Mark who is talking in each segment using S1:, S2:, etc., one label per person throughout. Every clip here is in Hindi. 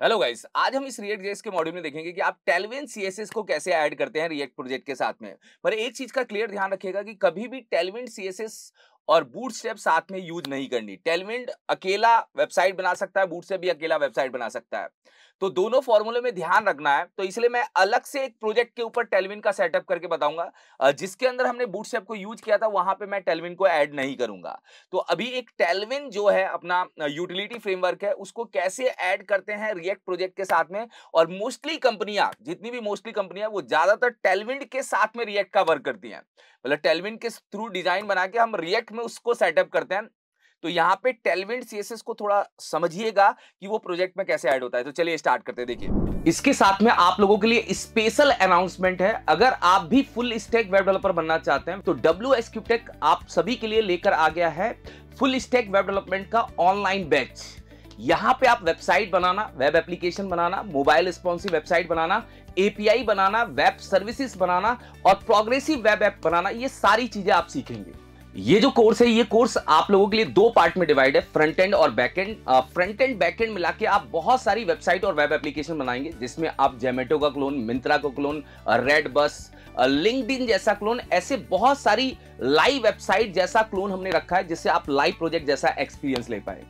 S1: हेलो गाइस, आज हम इस रिएक्ट जेएस के मॉड्यूल में देखेंगे कि आप टेलविन सीएसएस को कैसे ऐड करते हैं रिएक्ट प्रोजेक्ट के साथ में। पर एक चीज का क्लियर ध्यान रखिएगा कि कभी भी टेलविन सीएसएस और बूटस्ट्रैप साथ में यूज नहीं करनी। टेलविन अकेला वेबसाइट बना सकता है, बूटस्ट्रैप भी अकेला वेबसाइट बना सकता है। तो दोनों फॉर्मूले में ध्यान रखना है। तो इसलिए मैं अलग से एक प्रोजेक्ट के ऊपर टेलविन का सेटअप करके बताऊंगा। जिसके अंदर हमने बूटस्ट्रैप को यूज किया था वहां पे मैं टेलविन को ऐड नहीं करूंगा। तो अभी एक टेलविन जो है अपना यूटिलिटी फ्रेमवर्क है, उसको कैसे ऐड करते हैं रिएक्ट प्रोजेक्ट के साथ में। और मोस्टली कंपनियां, जितनी भी मोस्टली कंपनियां, वो ज्यादातर टेलविन के साथ में रिएक्ट का वर्क करती हैं। मतलब टेलविन के थ्रू डिजाइन बना के हम रिएक्ट में उसको सेटअप करते हैं। तो यहाँ पे टेलविन सीएसएस को थोड़ा समझिएगा कि वो प्रोजेक्ट में कैसे ऐड होता है। तो चलिए स्टार्ट करते हैं। देखिए, इसके साथ में आप लोगों के लिए स्पेशल अनाउंसमेंट है। अगर आप भी फुल स्टैक वेब डेवलपर बनना चाहते हैं तो WSQ Tech आप सभी के लिए लेकर आ गया है फुल स्टैक वेब डेवलपमेंट का ऑनलाइन बैच। यहां पे आप वेबसाइट बनाना, वेब एप्लीकेशन बनाना, मोबाइल रिस्पॉन्सिव वेबसाइट बनाना, एपीआई बनाना, वेब सर्विसेज बनाना और प्रोग्रेसिव वेब ऐप बनाना, ये सारी चीजें आप सीखेंगे। ये जो कोर्स है, ये कोर्स आप लोगों के लिए दो पार्ट में डिवाइड है, फ्रंट एंड और back and. Front end back and मिला के आप बहुत सारी वेबसाइट और वेब एप्लीकेशन बनाएंगे, जिसमें आप जोमेटो का क्लोन, मिंत्रा का क्लोन, रेड बस, लिंक्डइन जैसा क्लोन, ऐसे बहुत सारी लाइव वेबसाइट जैसा क्लोन हमने रखा है, जिससे आप लाइव प्रोजेक्ट जैसा एक्सपीरियंस ले पाए।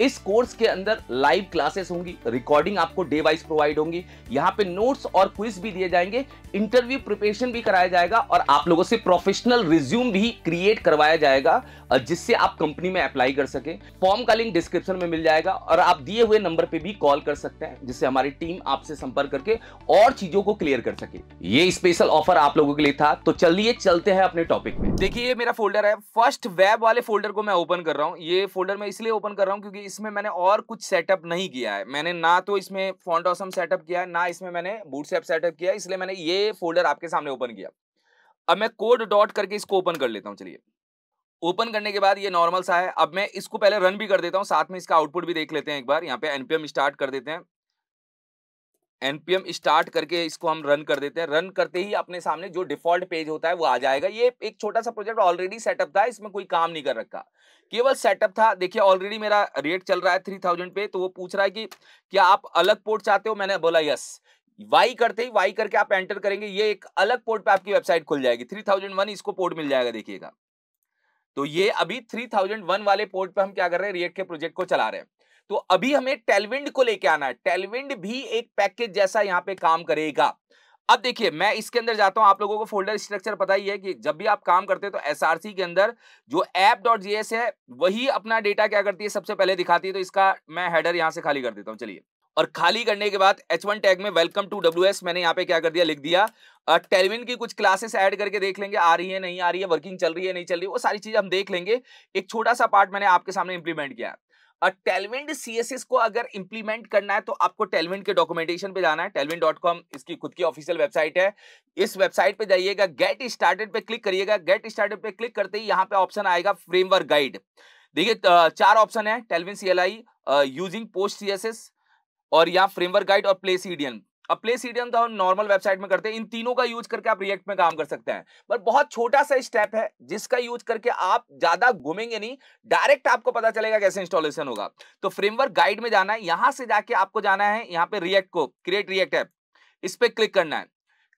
S1: इस कोर्स के अंदर लाइव क्लासेस होंगी, रिकॉर्डिंग आपको डे वाइज प्रोवाइड होंगी, यहाँ पे नोट्स और क्विज भी दिए जाएंगे, इंटरव्यू प्रिपरेशन भी कराया जाएगा और आप लोगों से प्रोफेशनल रिज्यूम भी क्रिएट करवाया जाएगा, जिससे आप कंपनी में अप्लाई कर सके। फॉर्म का लिंक डिस्क्रिप्शन में मिल जाएगा और आप दिए हुए नंबर पे भी कॉल कर सकते हैं, जिससे हमारी टीम आपसे संपर्क करके और चीजों को क्लियर कर सके। ये स्पेशल ऑफर आप लोगों के लिए था। तो चलिए चलते हैं अपने टॉपिक में। देखिए, ये मेरा फोल्डर है। फर्स्ट वेब वाले फोल्डर को मैं ओपन कर रहा हूं। ये फोल्डर मैं इसलिए ओपन कर रहा हूं क्योंकि इसमें मैंने और कुछ सेटअप नहीं किया है। मैंने ना तो इसमें फॉन्ट ऑसम सेटअप किया है, ना इसमें मैंने बूटस्ट्रैप सेटअप किया है, इसलिए मैंने ये फोल्डर आपके सामने ओपन किया। अब मैं कोड डॉट करके इसको ओपन कर लेता हूं। चलिए, ओपन करने के बाद ये नॉर्मल सा है। अब मैं इसको पहले रन भी कर देता हूं, साथ में इसका आउटपुट भी देख लेते हैं एक बार। यहाँ पे एनपीएम स्टार्ट कर देते हैं। एनपीएम स्टार्ट करके इसको हम रन कर देते हैं। रन करते ही अपने सामने जो डिफॉल्ट पेज होता है वो आ जाएगा। ये एक छोटा सा प्रोजेक्ट ऑलरेडी सेटअप था, इसमें कोई काम नहीं कर रखा, केवल सेटअप था। देखिए, ऑलरेडी मेरा रेट चल रहा है 3000 पे। तो वो पूछ रहा है कि क्या आप अलग पोर्ट चाहते हो। मैंने बोला यस। वाई करते ही, वाई करके आप एंटर करेंगे, ये एक अलग पोर्ट पे आपकी वेबसाइट खुल जाएगी। 3001 इसको पोर्ट मिल जाएगा, देखिएगा। तो ये अभी 3001 वाले पोर्ट पे हम क्या कर रहे हैं, रिएक्ट के प्रोजेक्ट को चला रहे हैं। तो अभी हमें टेलविंड को लेके आना है। टेलविंड भी एक पैकेज जैसा यहां पे काम करेगा। अब देखिए, मैं इसके अंदर जाता हूं। आप लोगों को फोल्डर स्ट्रक्चर पता ही है कि जब भी आप काम करते हैं तो एसआरसी के अंदर जो app.js है, वही अपना डेटा क्या करती है, सबसे पहले दिखाती है। तो इसका मैं हेडर यहां से खाली कर देता हूं। चलिए, और खाली करने के बाद H1 टैग में वेलकम टू WS मैंने यहाँ पे क्या कर दिया, लिख दिया। टेलविन की कुछ क्लासेस ऐड करके देख लेंगे, आ रही है नहीं आ रही है, वर्किंग चल रही है नहीं चल रही है, वो सारी चीजें हम देख लेंगे। एक छोटा सा पार्ट मैंने आपके सामने इंप्लीमेंट किया है। टेलविन सीएसएस को अगर इंप्लीमेंट करना है तो आपको टेलविन के डॉक्यूमेंटेशन पे जाना है। टेलविन.com इसकी खुद की ऑफिशियल वेबसाइट है। इस वेबसाइट पे जाइएगा, गेट स्टार्टेड पे क्लिक करिएगा। गेट स्टार्टेड पे क्लिक करते ही यहाँ पे ऑप्शन आएगा फ्रेमवर्क गाइड। देखिए, चार ऑप्शन है, Tailwind CLI, using post CSS, और या फ्रेमवर्क गाइड और प्लेसीडियन। अब प्लेसीडियन तो हम नॉर्मल वेबसाइट में करते हैं। इन तीनों का यूज करके आप रिएक्ट में काम कर सकते हैं। पर बहुत छोटा सा स्टेप है, जिसका यूज करके आप ज्यादा घूमेंगे नहीं, डायरेक्ट आपको पता चलेगा कैसे इंस्टॉलेशन होगा। तो फ्रेमवर्क गाइड में जाना है, यहां से जाके आपको जाना है यहाँ पे रिएक्ट को, क्रिएट रिएक्ट ऐप, इस पे क्लिक करना है।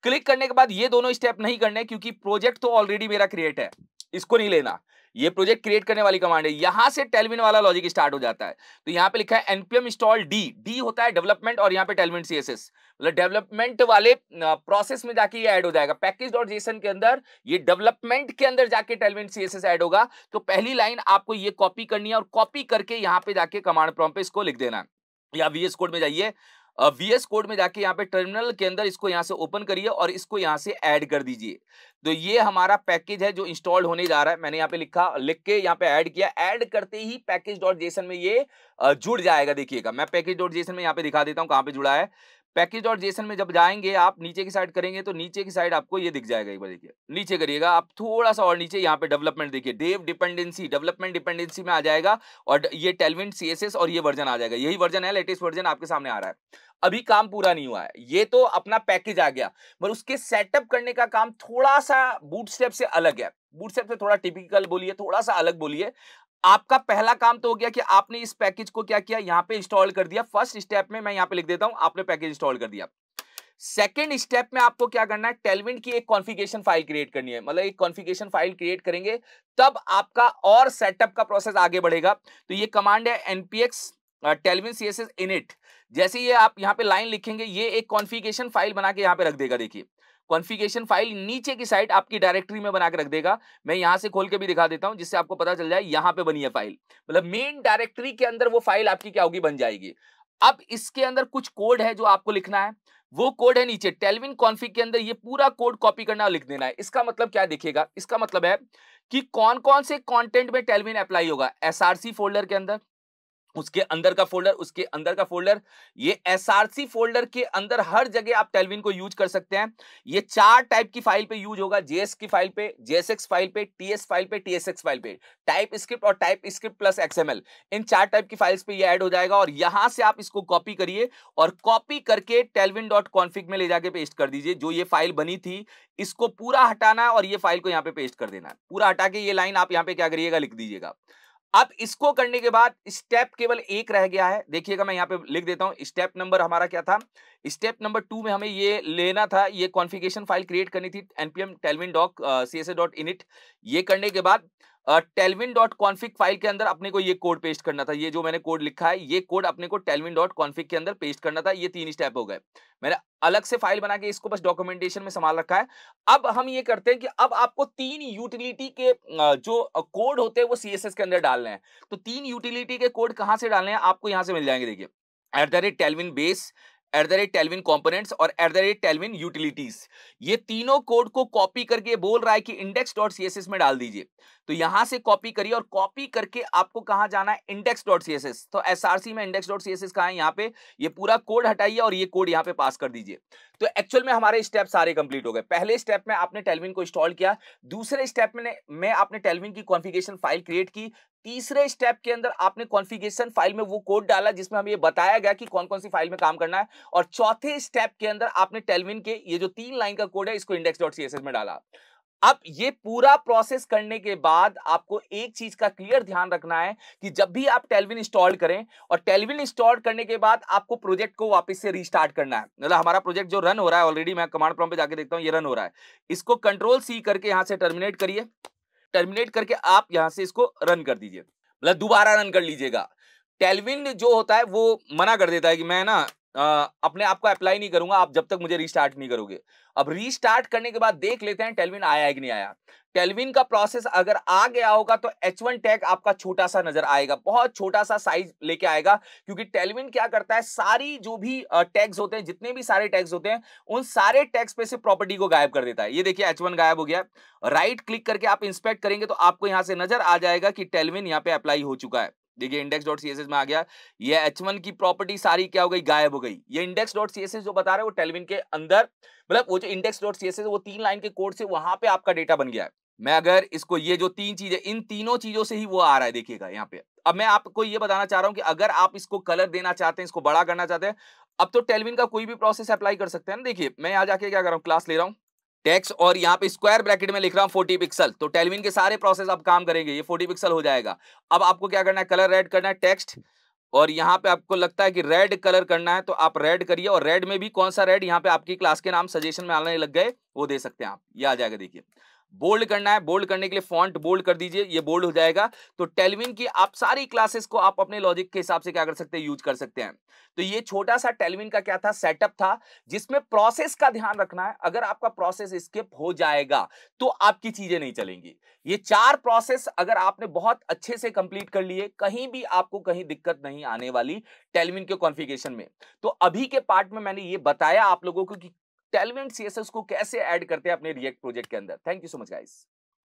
S1: क्लिक करने के बाद ये दोनों स्टेप नहीं करने, क्योंकि प्रोजेक्ट तो ऑलरेडी मेरा क्रिएट है, इसको नहीं लेना। ये प्रोजेक्ट क्रिएट करने वाली कमांड है। यहां से टेलविन वाला लॉजिक स्टार्ट हो जाता है। तो यहां पे लिखा है एनपीएम इंस्टॉल डी। डी होता है डेवलपमेंट, और यहां पे टेलविन सीएसएस, मतलब डेवलपमेंट वाले प्रोसेस में जाके ये ऐड हो जाएगा। पैकेज.json के अंदर ये डेवलपमेंट के अंदर जाके टेलविन सीएसएस ऐड होगा। तो पहली लाइन आपको ये कॉपी करनी है और कॉपी करके यहां पे जाके कमांड प्रॉम्प्ट पे इसको लिख देना है। या वीएस कोड में जाइए, वीएस कोड में जाके यहाँ पे टर्मिनल के अंदर इसको यहाँ से ओपन करिए और इसको यहाँ से ऐड कर दीजिए। तो ये हमारा पैकेज है जो इंस्टॉल होने जा रहा है। मैंने यहाँ पे लिख के यहाँ पे ऐड किया। ऐड करते ही पैकेज.json में ये जुड़ जाएगा। देखिएगा, मैं पैकेज.json में यहाँ पे दिखा देता हूँ कहाँ पे जुड़ा है। पैकेज.json में जब जाएंगे आप, नीचे की साइड करेंगे तो नीचे की साइड आपको ये दिख जाएगा। एक बार देखिए, नीचे करिएगा आप थोड़ा सा और नीचे, यहाँ पे डेवलपमेंट देखिए, डेव डिपेंडेंसी, डेवलपमेंट डिपेंडेंसी में आ जाएगा और ये टेलविन सीएसएस और ये वर्जन आ जाएगा। यही वर्जन है, लेटेस्ट वर्जन आपके सामने आ रहा है। अभी काम पूरा नहीं हुआ है, ये तो अपना पैकेज आ गया, पर उसके सेटअप करने का काम थोड़ा सा बूटस्ट्रैप से अलग है। बूटस्ट्रैप से थोड़ा टिपिकल बोलिए, थोड़ा सा अलग बोलिए। आपका पहला काम तो हो गया कि आपने इस पैकेज को क्या किया, यहां पे इंस्टॉल कर दिया। फर्स्ट स्टेप में मैं यहां पे लिख देता हूं, आपने पैकेज इंस्टॉल कर दिया। सेकेंड स्टेप में आपको क्या करना है, टेलविन की एक कॉन्फ़िगरेशन फाइल क्रिएट करनी है। मतलब एक कॉन्फ़िगरेशन फाइल क्रिएट करेंगे तब आपका और सेटअप का प्रोसेस आगे बढ़ेगा। तो ये कमांड है npx टेलविन css init। जैसे ये आप यहां पे लाइन लिखेंगे, ये एक कॉन्फ़िगरेशन फाइल बना के यहां पे रख देगा। देखिए कॉन्फ़िगरेशन फाइल नीचे की साइड आपकी डायरेक्टरी में बना के रख देगा। मैं यहां से खोल के भी दिखा देता हूं जिससे आपको पता चल जाए यहां पे बनी है फाइल। मतलब मेन डायरेक्टरी के अंदर वो फाइल आपकी क्या होगी, बन जाएगी। अब इसके अंदर कुछ कोड है जो आपको लिखना है, वो कोड है नीचे टेलविन कॉन्फ़िग के अंदर। ये पूरा कोड कॉपी करना और लिख देना है। इसका मतलब क्या दिखेगा, इसका मतलब है कि कौन कौन से कंटेंट में टेलविन अप्लाई होगा। एसआरसी फोल्डर के अंदर, उसके अंदर का फोल्डर, उसके अंदर का फोल्डर, ये एसआरसी फोल्डर के अंदर हर जगह आप टेलविन को यूज कर सकते हैं। ये 4 टाइप की फाइल पे यूज होगा, जेएस की फाइल पे, जेएसएक्स फाइल पे, टीएस फाइल पे, टीएसएक्स फाइल पे, टाइप स्क्रिप्ट और टाइप स्क्रिप्ट प्लस एक्सएमएल, इन 4 टाइप की फाइल्स पे ये ऐड हो जाएगा। और यहां से आप इसको कॉपी करिए और कॉपी करके टेलविन.config में ले जाके पेस्ट कर दीजिए। जो ये फाइल बनी थी इसको पूरा हटाना है और ये फाइल को यहां पे पेस्ट कर देना है। पूरा हटा के ये लाइन आप यहां पे क्या करिएगा, लिख दीजिएगा। अब इसको करने के बाद स्टेप केवल एक रह गया है। देखिएगा मैं यहां पे लिख देता हूं, स्टेप नंबर हमारा क्या था, स्टेप नंबर 2 में हमें ये लेना था, ये कॉन्फ़िगरेशन फाइल क्रिएट करनी थी npm टेलविन डॉक css.init। ये करने के बाद टेलविन.config फाइल के अंदर अपने को ये कोड पेस्ट करना था। ये जो मैंने कोड लिखा है, ये कोड अपने को टेलविन.config के अंदर पेस्ट करना था। ये 3 स्टेप हो गए। मैंने अलग से फाइल बना के इसको बस डॉक्यूमेंटेशन में संभाल रखा है। अब हम ये करते हैं कि अब आपको 3 यूटिलिटी के जो कोड होते हैं वो सीएसएस के अंदर डालने हैं। तो 3 यूटिलिटी के कोड कहां से डालने हैं, आपको यहां से मिल जाएंगे। देखिए @टेलविन बेस, @टेलविन कंपोनेंट्स और @टेलविन यूटिलिटीज। ये तीनों कोड को कॉपी करके बोल रहा है कि index.css में डाल दीजिए। तो यहां से कॉपी करिए और कॉपी करके आपको कहां जाना है, index.css। तो एसआरसी में index.css कहां है, यहां पे ये पूरा कोड हटाइए और ये कोड यहां पे पास कर दीजिए। तो एक्चुअल में हमारे स्टेप सारे कंप्लीट हो गए। पहले स्टेप में आपने टेलविन को इंस्टॉल किया, दूसरे स्टेप में आपने टेलविन की कॉन्फ़िगरेशन फाइल क्रिएट की, तीसरे स्टेप के अंदर आपने कॉन्फ़िगरेशन फाइल में वो कोड डाला जिसमें हमें ये बताया गया कि कौन-कौन सी फाइल में काम करना है, और चौथे स्टेप के अंदर आपने टेलविन के ये जो 3 लाइन का कोड है इसको index.css में डाला। अब ये पूरा प्रोसेस करने के बाद आपको एक चीज का क्लियर ध्यान रखना है कि जब भी आप टेलविन इंस्टॉल करें और टेलविन इंस्टॉल करने के बाद आपको प्रोजेक्ट को वापस से रीस्टार्ट करना है। मतलब हमारा प्रोजेक्ट जो रन हो रहा है ऑलरेडी, मैं कमांड प्रॉम्प्ट पे जाके देखता हूं ये रन हो रहा है, इसको कंट्रोल सी करके यहां से टर्मिनेट करिए। टर्मिनेट करके आप यहां से इसको रन कर दीजिए, मतलब दोबारा रन कर लीजिएगा। टेलविन जो होता है वो मना कर देता है कि मैं ना अपने आप को अप्लाई नहीं करूंगा आप जब तक मुझे रीस्टार्ट नहीं करोगे। अब रीस्टार्ट करने के बाद देख लेते हैं टेलविन आया है कि नहीं आया। टेलविन का प्रोसेस अगर आ गया होगा तो H1 टैग आपका छोटा सा नजर आएगा, बहुत छोटा सा साइज लेके आएगा, क्योंकि टेलविन क्या करता है, सारी जो भी टैग्स होते हैं, जितने भी सारे टैग्स होते हैं, उन सारे टैग्स पे से प्रॉपर्टी को गायब कर देता है। ये देखिए H1 गायब हो गया। राइट क्लिक करके आप इंस्पेक्ट करेंगे तो आपको यहां से नजर आ जाएगा कि टेलविन यहाँ पे अप्लाई हो चुका है। देखिए index.css में आ गया, ये H1 की प्रॉपर्टी सारी क्या हो गई, गायब हो गई। ये index.css जो बता रहा है वो टेलविन के अंदर, मतलब वो जो index.css वो 3 लाइन के कोड से वहां पे आपका डेटा बन गया है। मैं अगर इसको, ये जो 3 चीजें, इन तीनों चीजों से ही वो आ रहा है, देखिएगा यहाँ पे। अब मैं आपको ये बताना चाह रहा हूं कि अगर आप इसको कलर देना चाहते हैं, इसको बड़ा करना चाहते हैं, अब तो टेलविन का कोई भी प्रोसेस अप्लाई कर सकते हैं ना। देखिए मैं यहाँ जाके क्या कर रहा हूँ, क्लास ले रहा हूँ टेक्स्ट और यहाँ पे स्क्वायर ब्रैकेट में लिख रहा हूं 40 पिक्सल, तो टेलविन के सारे प्रोसेस अब काम करेंगे, ये 40 पिक्सल हो जाएगा। अब आपको क्या करना है, कलर रेड करना है टेक्स्ट, और यहाँ पे आपको लगता है कि रेड कलर करना है तो आप रेड करिए, और रेड में भी कौन सा रेड, यहाँ पे आपकी क्लास के नाम सजेशन में आने लग गए, वो दे सकते हैं आप, ये आ जाएगा। देखिए बोल्ड करना है, बोल्ड करने के लिए फॉन्ट बोल्ड कर दीजिए, ये बोल्ड हो जाएगा। तो टेलविन की आप सारी क्लासेस को आप अपने लॉजिक के हिसाब से क्या कर सकते हैं, यूज कर सकते हैं। तो ये छोटा सा टेलविन का क्या था, सेटअप था, जिसमें प्रोसेस का ध्यान रखना है। अगर आपका प्रोसेस स्किप हो जाएगा तो आपकी चीजें नहीं चलेंगी। ये 4 प्रोसेस अगर आपने बहुत अच्छे से कंप्लीट कर लिए, कहीं भी आपको कहीं दिक्कत नहीं आने वाली टेलविन के कॉन्फ़िगरेशन में। तो अभी के पार्ट में मैंने ये बताया आप लोगों को कि टेलविन सीएसएस को कैसे ऐड करते हैं अपने रिएक्ट प्रोजेक्ट के अंदर। Thank you so much guys.